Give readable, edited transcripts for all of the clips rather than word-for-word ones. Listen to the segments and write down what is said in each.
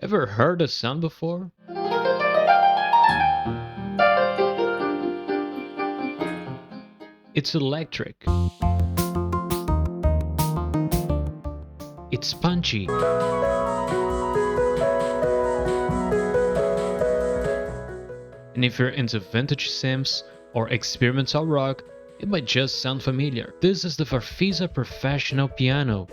Ever heard the sound before? It's electric, it's punchy, and if you're into vintage synths or experimental rock, it might just sound familiar. This is the Farfisa Professional Piano,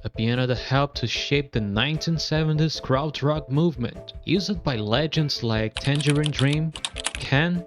a piano that helped to shape the 1970s krautrock movement, used by legends like Tangerine Dream, Can,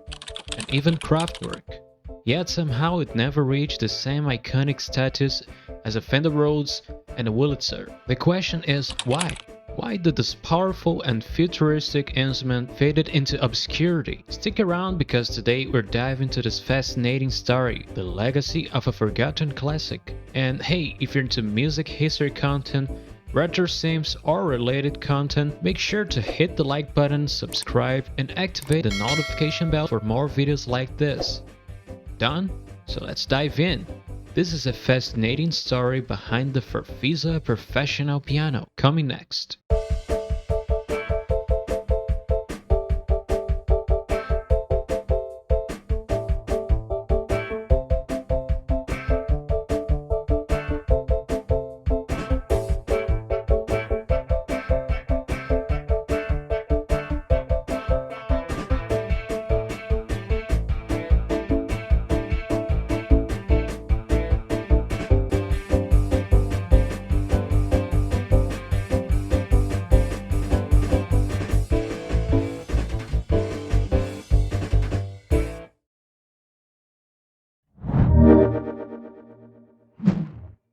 and even Kraftwerk. Yet somehow it never reached the same iconic status as a Fender Rhodes and a Wurlitzer. The question is why? Why did this powerful and futuristic instrument faded into obscurity? Stick around because today we're diving into this fascinating story, the legacy of a forgotten classic. And hey, if you're into music history content, retro synths or related content, make sure to hit the like button, subscribe, and activate the notification bell for more videos like this. Done? So let's dive in. This is a fascinating story behind the Farfisa Professional Piano, coming next.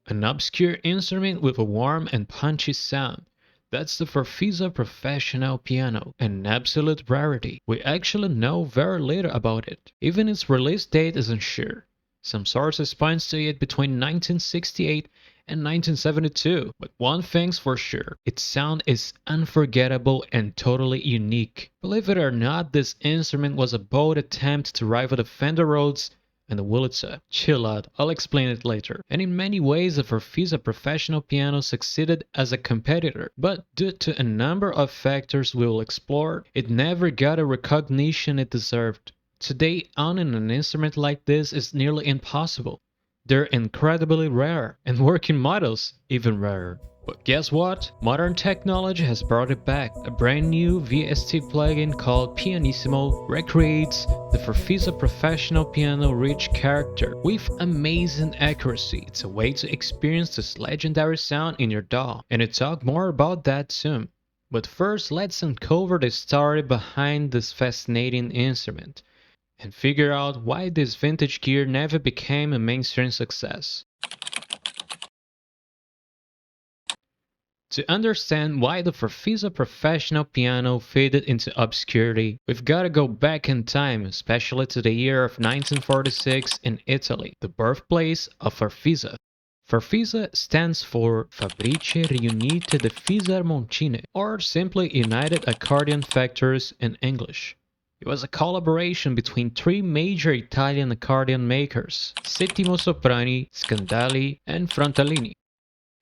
An obscure instrument with a warm and punchy sound. That's the Farfisa Professional Piano, an absolute rarity. We actually know very little about it. Even its release date isn't sure. Some sources point to it between 1968 and 1972, but one thing's for sure, its sound is unforgettable and totally unique. Believe it or not, this instrument was a bold attempt to rival the Fender Rhodes and the Wurlitzer. Chill out, I'll explain it later. And in many ways the Farfisa Professional Piano succeeded as a competitor, but due to a number of factors we will explore, it never got a recognition it deserved. Today, owning an instrument like this is nearly impossible. They're incredibly rare, and working models even rarer. But guess what? Modern technology has brought it back. A brand new VST plugin called Pianissimo recreates the Farfisa Professional Piano rich character with amazing accuracy. It's a way to experience this legendary sound in your DAW, and I'll talk more about that soon. But first, let's uncover the story behind this fascinating instrument and figure out why this vintage gear never became a mainstream success. To understand why the Farfisa Professional Piano faded into obscurity, we've got to go back in time, especially to the year of 1946 in Italy, the birthplace of Farfisa. Farfisa stands for Fabbriche Riunite de Fisarmontine, or simply United Accordion Factories in English. It was a collaboration between three major Italian accordion makers, Settimo Soprani, Scandali, and Frontallini.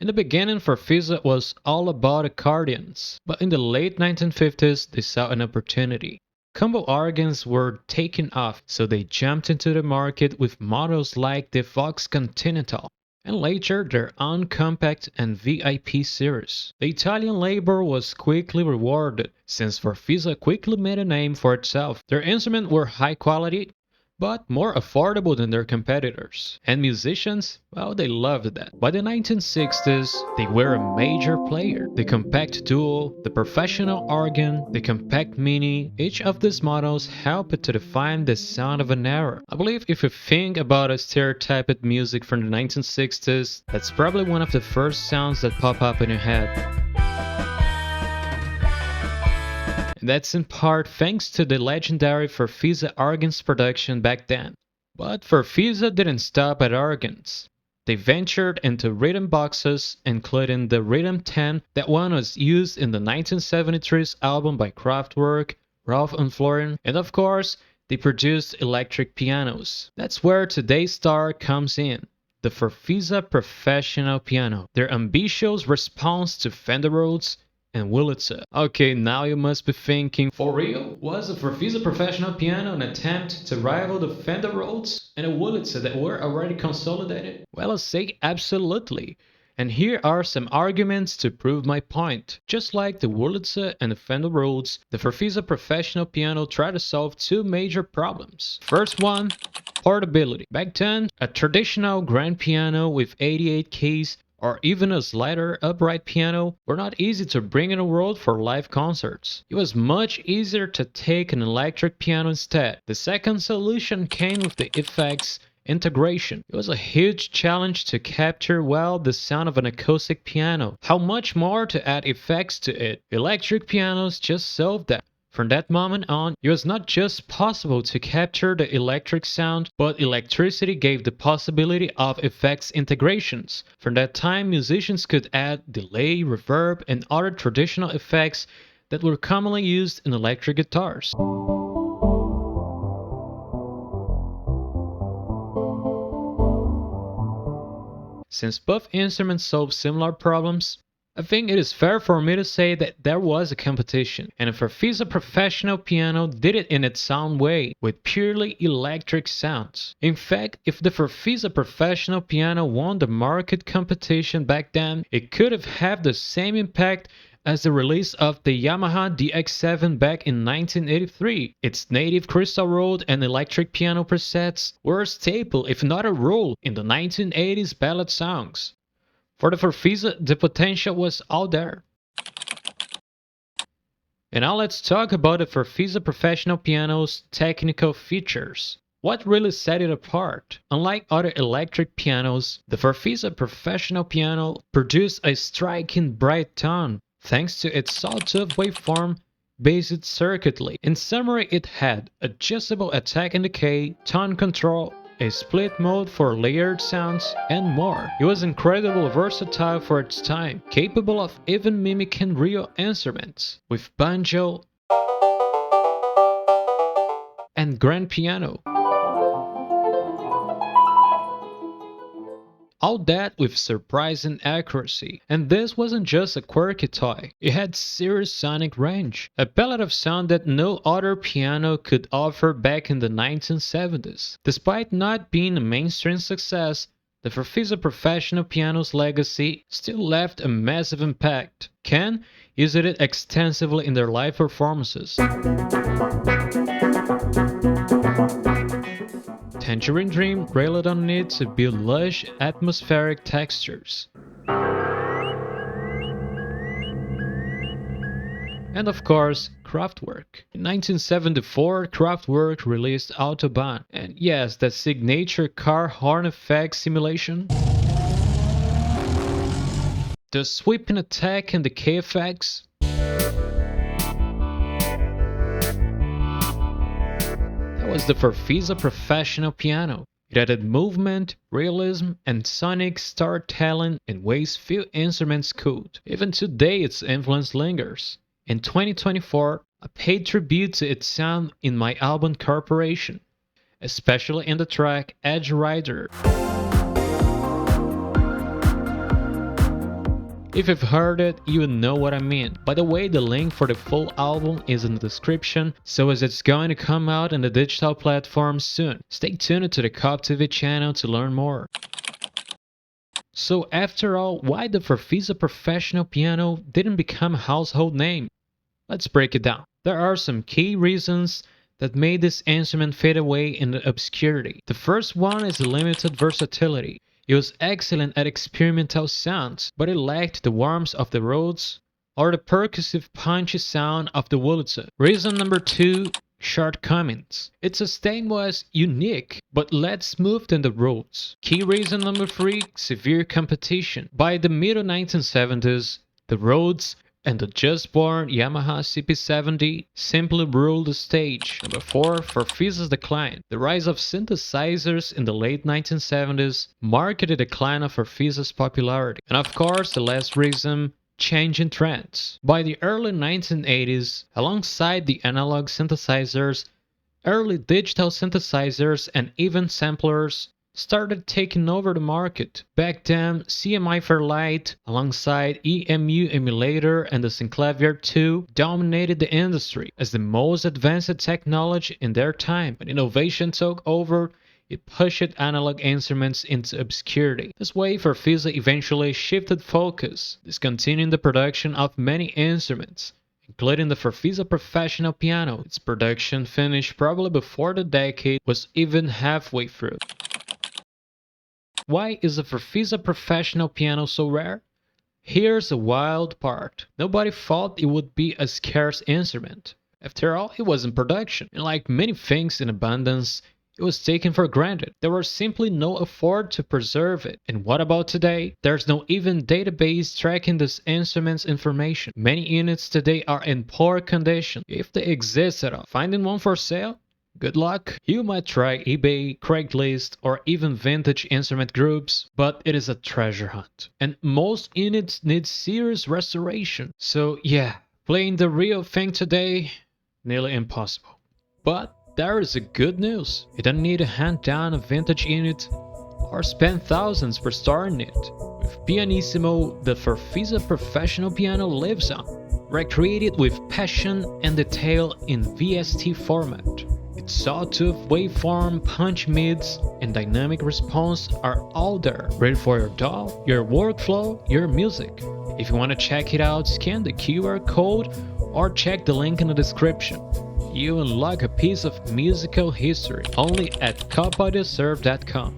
In the beginning, Farfisa was all about accordions, but in the late 1950s they saw an opportunity. Combo organs were taking off, so they jumped into the market with models like the Vox Continental, and later their own compact and VIP series. The Italian labor was quickly rewarded, since Farfisa quickly made a name for itself. Their instruments were high quality, but more affordable than their competitors. And musicians, well, they loved that. By the 1960s, they were a major player. The compact duo, the professional organ, the compact mini, each of these models helped to define the sound of an era. I believe if you think about a stereotyped music from the 1960s, that's probably one of the first sounds that pop up in your head. That's in part thanks to the legendary Farfisa organs production back then. But Farfisa didn't stop at organs. They ventured into rhythm boxes, including the Rhythm 10, that one was used in the 1973 album by Kraftwerk, Ralph and Florian, and of course, they produced electric pianos. That's where today's star comes in. The Farfisa Professional Piano. Their ambitious response to Fender Rhodes and Wurlitzer. Okay, now you must be thinking, for real? Was the Farfisa Professional Piano an attempt to rival the Fender Rhodes and the Wurlitzer that were already consolidated? Well, I say absolutely. And here are some arguments to prove my point. Just like the Wurlitzer and the Fender Rhodes, the Farfisa Professional Piano tried to solve two major problems. First one, portability. Back then, a traditional grand piano with 88 keys or even a slider upright piano were not easy to bring in the world for live concerts. It was much easier to take an electric piano instead. The second solution came with the effects integration. It was a huge challenge to capture well the sound of an acoustic piano. How much more to add effects to it? Electric pianos just solved that. From that moment on, it was not just possible to capture the electric sound, but electricity gave the possibility of effects integrations. From that time, musicians could add delay, reverb, and other traditional effects that were commonly used in electric guitars. Since both instruments solve similar problems, I think it is fair for me to say that there was a competition, and the Farfisa Professional Piano did it in its own way, with purely electric sounds. In fact, if the Farfisa Professional Piano won the market competition back then, it could have had the same impact as the release of the Yamaha DX7 back in 1983. Its native crystal rolled and electric piano presets were a staple, if not a rule, in the 1980s ballad songs. For the Farfisa, the potential was all there. And now let's talk about the Farfisa Professional Piano's technical features. What really set it apart? Unlike other electric pianos, the Farfisa Professional Piano produced a striking bright tone, thanks to its sawtooth waveform based circuitry. In summary, it had adjustable attack and decay, tone control, a split mode for layered sounds, and more. It was incredibly versatile for its time, capable of even mimicking real instruments, with banjo and grand piano. All that with surprising accuracy. And this wasn't just a quirky toy. It had serious sonic range, a palette of sound that no other piano could offer back in the 1970s. Despite not being a mainstream success, the Farfisa Professional Piano's legacy still left a massive impact. Ken used it extensively in their live performances. Tangerine Dream relied on it to build lush, atmospheric textures. And of course, Kraftwerk. In 1974, Kraftwerk released Autobahn, and yes, that signature car horn effect simulation. The sweeping attack and decay effects. Was the Farfisa Professional Piano. It added movement, realism, and sonic storytelling in ways few instruments could. Even today, its influence lingers. In 2024, I paid tribute to its sound in my album Corporation, especially in the track Edge Rider. If you've heard it, you know what I mean. By the way, the link for the full album is in the description, so as it's going to come out on the digital platforms soon. Stay tuned to the Cop TV channel to learn more. So after all, why the Farfisa Professional Piano didn't become a household name? Let's break it down. There are some key reasons that made this instrument fade away in the obscurity. The first one is the limited versatility. It was excellent at experimental sounds, but it lacked the warmth of the Rhodes or the percussive punchy sound of the Wurlitzer. Reason number 2, shortcomings. Its sustain was unique, but less smooth than the Rhodes. Key reason number 3, severe competition. By the middle 1970s, the Rhodes and the just-born Yamaha CP70 simply ruled the stage. Number 4, Farfisa's decline. The rise of synthesizers in the late 1970s marked the decline of Farfisa's popularity. And of course, the last reason, changing trends. By the early 1980s, alongside the analog synthesizers, early digital synthesizers and even samplers started taking over the market. Back then, CMI Fairlight, alongside EMU Emulator and the Synclavier 2, dominated the industry as the most advanced technology in their time. When innovation took over, it pushed analog instruments into obscurity. This way, Farfisa eventually shifted focus, discontinuing the production of many instruments, including the Farfisa Professional Piano. Its production finished probably before the decade was even halfway through. Why is the Farfisa Professional Piano so rare? Here's the wild part. Nobody thought it would be a scarce instrument. After all, it was in production, and like many things in abundance, it was taken for granted. There was simply no effort to preserve it. And what about today? There's no even database tracking this instrument's information. Many units today are in poor condition, if they exist at all. Finding one for sale? Good luck. You might try eBay, Craigslist, or even vintage instrument groups, but it is a treasure hunt. And most units need serious restoration. So yeah, playing the real thing today, nearly impossible. But there is a good news. You don't need to hunt down a vintage unit or spend thousands restoring it. With Pianissimo, the Farfisa Professional Piano lives on, recreated with passion and detail in VST format. Its sawtooth waveform, punch mids, and dynamic response are all there, ready for your DAW, your workflow, your music. If you want to check it out, scan the QR code or check the link in the description. You unlock a piece of musical history only at copadeserve.com.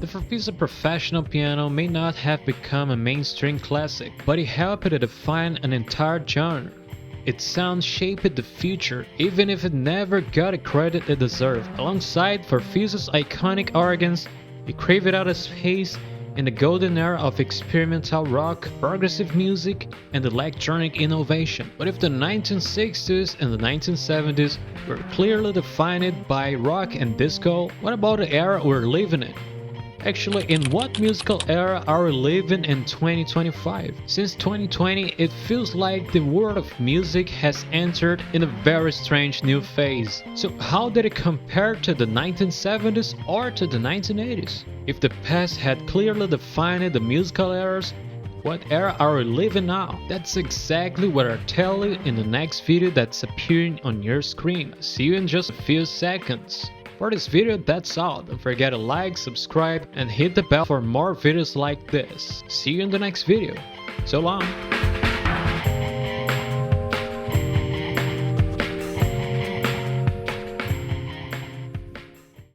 The Farfisa Professional Piano may not have become a mainstream classic, but it helped to define an entire genre. Its sound shaped the future, even if it never got the credit it deserved. Alongside Farfisa's iconic organs, it carved out a space in the golden era of experimental rock, progressive music, and electronic innovation. But if the 1960s and the 1970s were clearly defined by rock and disco, what about the era we're living in? Actually, in what musical era are we living in 2025? Since 2020, it feels like the world of music has entered in a very strange new phase. So how did it compare to the 1970s or to the 1980s? If the past had clearly defined the musical eras, what era are we living now? That's exactly what I'll tell you in the next video that's appearing on your screen. See you in just a few seconds. For this video, that's all. Don't forget to like, subscribe, and hit the bell for more videos like this. See you in the next video. So long!